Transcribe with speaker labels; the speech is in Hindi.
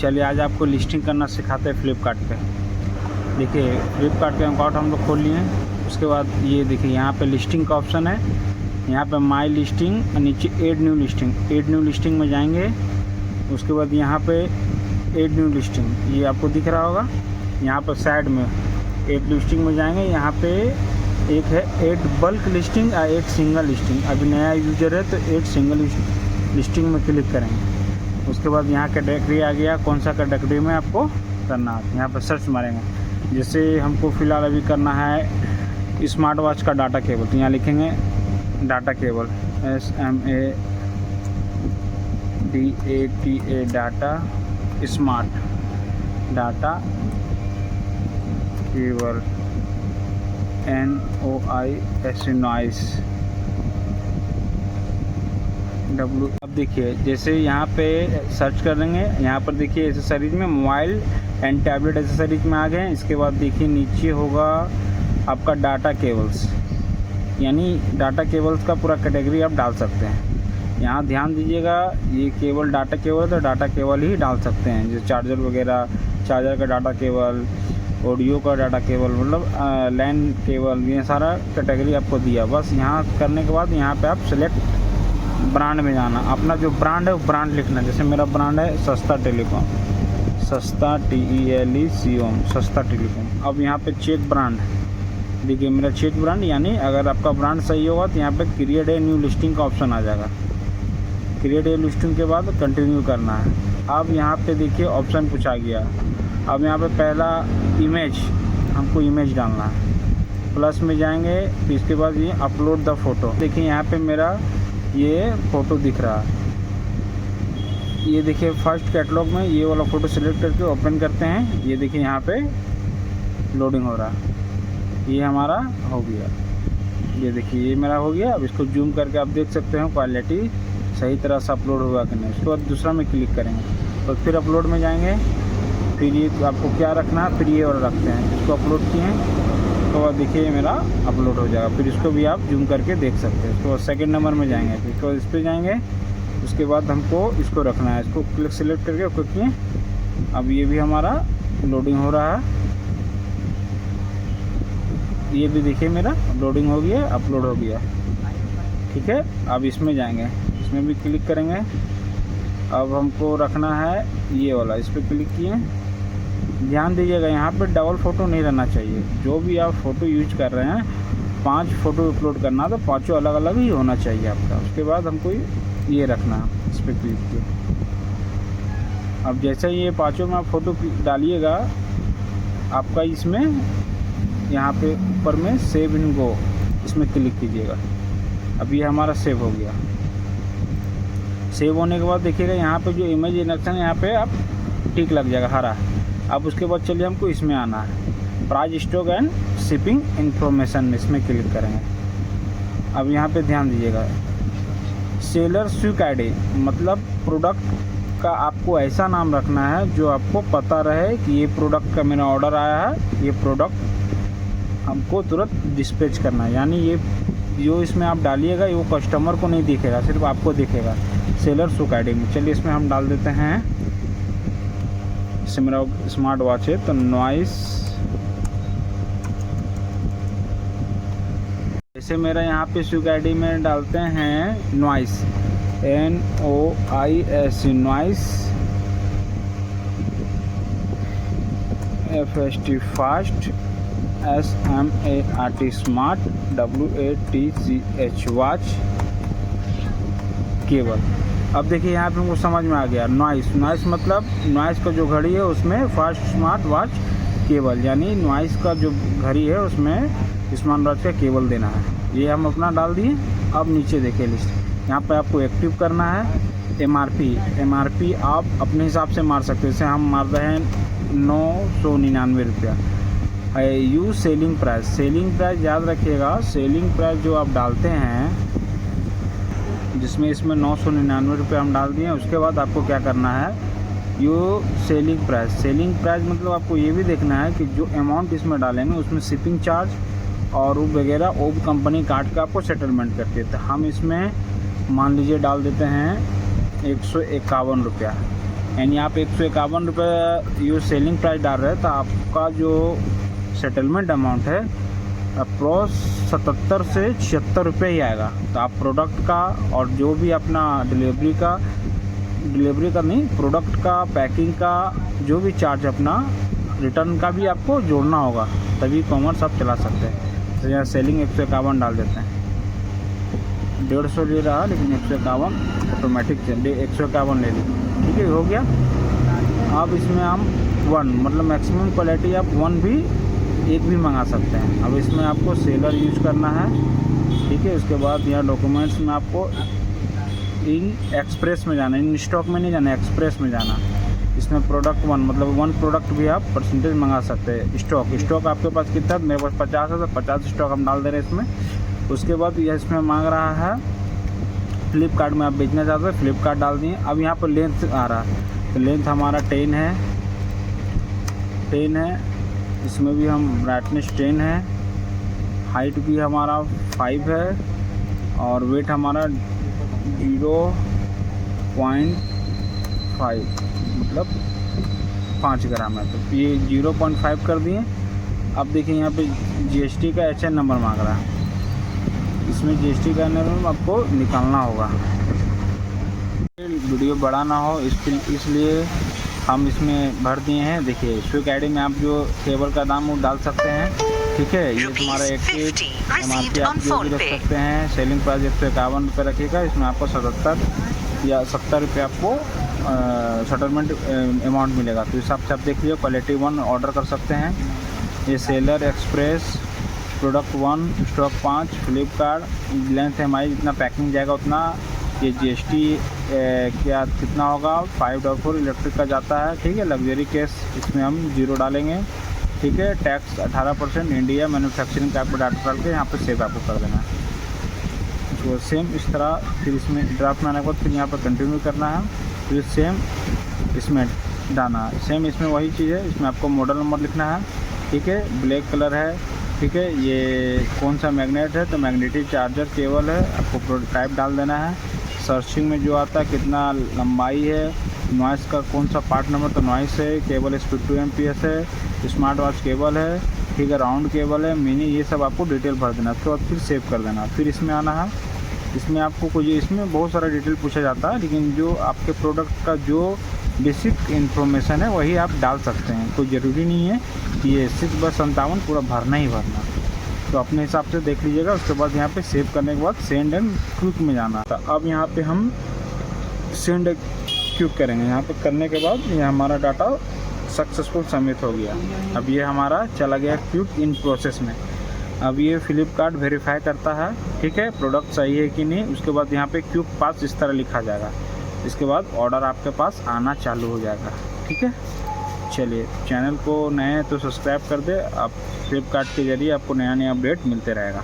Speaker 1: चलिए आज आपको लिस्टिंग करना सिखाते हैं फ्लिपकार्ट पे। देखिए फ्लिपकार्ट के अकाउंट हम लोग खोल लिए हैं। उसके बाद ये देखिए यहाँ पे लिस्टिंग का ऑप्शन है, यहाँ पे माई लिस्टिंग और नीचे ऐड न्यू लिस्टिंग में जाएंगे। उसके बाद यहाँ पे ऐड न्यू लिस्टिंग ये आपको दिख रहा होगा, यहाँ पर साइड में ऐड लिस्टिंग में जाएंगे। यहाँ पे एक है ऐड बल्क लिस्टिंग और ऐड सिंगल लिस्टिंग। अभी नया यूजर है तो ऐड सिंगल लिस्टिंग में क्लिक करेंगे। उसके बाद यहाँ कैटेगरी आ गया, कौन सा कैटेगरी में आपको करना है। यहाँ पर सर्च मारेंगे, जैसे हमको फ़िलहाल अभी करना है स्मार्ट वॉच का डाटा केबल, तो यहाँ लिखेंगे data cable SMADATA data smart data cable NOIS noise W। अब देखिए जैसे यहाँ पे सर्च करेंगे, यहाँ पर देखिए एसेसरीज में मोबाइल एंड टैबलेट एसेसरीज में आ गए हैं। इसके बाद देखिए नीचे होगा आपका डाटा केबल्स, यानी डाटा केबल्स का पूरा कैटेगरी आप डाल सकते हैं। यहाँ ध्यान दीजिएगा, ये केवल डाटा केबल तो डाटा केबल ही डाल सकते हैं, जैसे चार्जर वगैरह, चार्जर का डाटा केबल, ऑडियो का डाटा केबल, मतलब लैन केबल, ये सारा कैटेगरी आपको दिया। बस यहाँ करने के बाद यहाँ पे आप सेलेक्ट ब्रांड में जाना, अपना जो ब्रांड है वो ब्रांड लिखना। जैसे मेरा ब्रांड है सस्ता टेलीकॉम, सस्ता TELECOM, सस्ता टेलीकॉम। अब यहाँ पे चेक ब्रांड, देखिए मेरा चेक ब्रांड, यानी अगर आपका ब्रांड सही होगा तो यहाँ पे क्रिएट ए न्यू लिस्टिंग का ऑप्शन आ जाएगा। क्रिएट ए लिस्टिंग के बाद कंटिन्यू करना है। अब यहाँ पे देखिए ऑप्शन पूछा गया। अब यहाँ पे पहला इमेज, हमको इमेज डालना है, प्लस में जाएंगे। फिर इसके बाद ये अपलोड द फोटो, देखिए यहाँ पे मेरा ये फ़ोटो दिख रहा है। ये देखिए फर्स्ट कैटलॉग में ये वाला फ़ोटो सिलेक्ट करके ओपन करते हैं। ये देखिए यहाँ पे लोडिंग हो रहा है, ये हमारा हो गया। ये देखिए ये मेरा हो गया। अब इसको जूम करके आप देख सकते हो क्वालिटी सही तरह से अपलोड हुआ कि नहीं। उसके बाद दूसरा में क्लिक करेंगे और फिर अपलोड में जाएंगे। फिर ये आपको क्या रखना है, फिर ये और रखते हैं। इसको अपलोड किए तो बाद देखिए मेरा अपलोड हो जाएगा। फिर इसको भी आप जूम करके देख सकते हैं। उसके बाद सेकंड नंबर में जाएंगे, फिर इसको इस पर जाएंगे। उसके बाद हमको इसको रखना है, इसको क्लिक सेलेक्ट करके क्लिक किए। अब ये भी हमारा लोडिंग हो रहा है, ये भी देखिए मेरा लोडिंग हो गया, अपलोड हो गया। ठीक है, अब इसमें जाएंगे, इसमें भी क्लिक करेंगे। अब हमको रखना है ये वाला, इस पर क्लिक किए। ध्यान दीजिएगा यहाँ पे डबल फ़ोटो नहीं रहना चाहिए। जो भी आप फ़ोटो यूज कर रहे हैं, 5 फ़ोटो अपलोड करना तो 5 अलग अलग ही होना चाहिए आपका। उसके बाद हमको ये रखना है, इस पर क्लिक किए। अब जैसे ये 5 में आप फ़ोटो डालिएगा, आपका इसमें यहाँ पे ऊपर में सेव इन गो, इसमें क्लिक कीजिएगा। अब ये हमारा सेव हो गया। सेव होने के बाद देखिएगा यहाँ पे जो इमेज इंडक्शन, यहाँ पे आप टिक लग जाएगा हरा। अब उसके बाद चलिए हमको इसमें आना है, price stock and shipping information में, इसमें क्लिक करेंगे। अब यहाँ पे ध्यान दीजिएगा, सेलर स्विक आईडी, मतलब प्रोडक्ट का आपको ऐसा नाम रखना है जो आपको पता रहे कि ये प्रोडक्ट का मेरा ऑर्डर आया है, ये प्रोडक्ट हमको तुरंत डिस्पैच करना है। यानी ये जो इसमें आप डालिएगा ये वो कस्टमर को नहीं दिखेगा, सिर्फ आपको दिखेगा सेलर स्विक आईडी में। चलिए इसमें हम डाल देते हैं, इससे मेरा स्मार्ट वॉच है तो नॉइस। जैसे मेरा यहाँ पे स्विक आईडी में डालते हैं noise, NOIS noise, FST fast, SMART smart, WATCH watch cable. अब देखिए यहाँ पे हमको समझ में आ गया, नॉइस मतलब नॉइस का जो घड़ी है उसमें फास्ट स्मार्ट वॉच केबल, यानी नॉइस का जो घड़ी है उसमें स्मार्ट वॉच का केबल देना है। ये हम अपना डाल दिए। अब नीचे देखिए लिस्ट, यहाँ पे आपको एक्टिव करना है। MRP आप अपने हिसाब से मार सकते हैं, जैसे हम मार रहे हैं 999 रुपया। यूज सेलिंग प्राइस याद रखिएगा, सेलिंग प्राइस जो आप डालते हैं, जिसमें इसमें 999 रुपये हम डाल दिए। उसके बाद आपको क्या करना है, यो सेलिंग प्राइस मतलब आपको ये भी देखना है कि जो अमाउंट इसमें डालेंगे उसमें शिपिंग चार्ज और वो वगैरह वो कंपनी काट के आपको सेटलमेंट करती है। तो हम इसमें मान लीजिए डाल देते हैं 151 रुपया। यानी आप 151 रुपये ये सेलिंग प्राइस डाल रहे हैं, तो आपका जो सेटलमेंट अमाउंट है अप्रॉक्स 77 से 76 रुपये ही आएगा। तो आप प्रोडक्ट का और जो भी अपना डिलीवरी का नहीं, प्रोडक्ट का, पैकिंग का जो भी चार्ज अपना रिटर्न का भी आपको जोड़ना होगा, तभी कॉमर्स आप चला सकते हैं। तो यहाँ सेलिंग 151 डाल देते हैं, 150 ले रहा लेकिन 151 ऑटोमेटिक 151 ले ली, ठीक है, हो गया। अब इसमें हम 1 मतलब मैक्सिमम क्वालिटी आप 1 भी एक भी मंगा सकते हैं। अब इसमें आपको सेलर यूज करना है, ठीक है। उसके बाद यहाँ डॉक्यूमेंट्स में आपको इन एक्सप्रेस में जाना, इन स्टॉक में नहीं जाना, एक्सप्रेस में जाना। इसमें प्रोडक्ट 1 मतलब 1 प्रोडक्ट भी आप परसेंटेज मंगा सकते हैं। स्टॉक आपके पास कितना, मेरे पास 50 है, तो 50 स्टॉक हम डाल दे रहे हैं इसमें। उसके बाद यह इसमें मांग रहा है फ्लिपकार्ट में आप बेचना चाहते हैं, फ्लिपकार्ट डाल दिए। अब यहाँ पर लेंथ आ रहा है, तो लेंथ हमारा 10 है, इसमें भी हम ब्राइटनेस 10 है, हाइट भी हमारा 5 है और वेट हमारा 0.5 मतलब 5 ग्राम है। तो ये 0.5 कर दिए। अब देखिए यहाँ पे जीएसटी का HN नंबर मांग रहा है, इसमें जीएसटी का नंबर आपको निकालना होगा। वीडियो बड़ा ना हो इसलिए हम इसमें भर दिए हैं। देखिए स्विक आईडी में आप जो केबल का दाम वो डाल सकते हैं, ठीक है। ये तुम्हारा एक्टिव MRP आप जो भी रख सकते हैं। सेलिंग प्राइस 151 रुपये रखिएगा। इसमें आपको 77 या 70 रुपये आपको सेटलमेंट अमाउंट मिलेगा। तो इस हिसाब से आप देख लीजिए, क्वालिटी 1 ऑर्डर कर सकते हैं। ये seller express product 1 stock 5 Flipkart, length है हमारी, जितना पैकिंग जाएगा उतना। ये जीएसटी क्या कितना होगा, 5.4 इलेक्ट्रिक का जाता है, ठीक है। लग्जरी केस इसमें हम 0 डालेंगे, ठीक है। टैक्स 18% इंडिया, मैन्युफैक्चरिंग का आपको डाटा डाल के यहाँ पे सेव आपको कर देना है। तो सेम इस तरह फिर इसमें ड्राफ्ट में आने के बाद फिर यहाँ पर कंटिन्यू करना है, फिर सेम इसमें डालना है। सेम इसमें वही चीज़ है, इसमें आपको मॉडल नंबर लिखना है, ठीक है। ब्लैक कलर है, ठीक है। ये कौन सा मैग्नेट है, तो मैग्नेटिक चार्जर केबल है, आपको प्रोटोटाइप डाल देना है। सर्चिंग में जो आता है कितना लंबाई है, नॉइस का कौन सा पार्ट नंबर, तो नॉइस है, केबल स्पीड 2 MPS है, स्मार्ट वॉच केबल है, ठीक है, राउंड केबल है, मिनी, ये सब आपको डिटेल भर देना। उसके बाद फिर सेव कर देना। फिर इसमें आना है, इसमें आपको कुछ, इसमें बहुत सारा डिटेल पूछा जाता है, लेकिन जो आपके प्रोडक्ट का जो बेसिक इन्फॉर्मेशन है वही आप डाल सकते हैं। कोई ज़रूरी नहीं है कि ये 6/57 पूरा भरना ही भरना, तो अपने हिसाब से देख लीजिएगा। उसके बाद यहाँ पे सेव करने के बाद सेंड एंड क्विक में जाना था। अब यहाँ पे हम सेंड एंड क्विक करेंगे। यहाँ पे करने के बाद ये हमारा डाटा सक्सेसफुल सबमिट हो गया। अब ये हमारा चला गया क्विक इन प्रोसेस में। अब ये फ्लिपकार्ट वेरीफाई करता है, ठीक है, प्रोडक्ट सही है कि नहीं। उसके बाद यहाँ पे क्विक पास इस तरह लिखा जाएगा। इसके बाद ऑर्डर आपके पास आना चालू हो जाएगा, ठीक है। चलिए, चैनल को नए हैं तो सब्सक्राइब कर दे। आप फ्लिपकार्ट के ज़रिए आपको नया अपडेट मिलते रहेगा।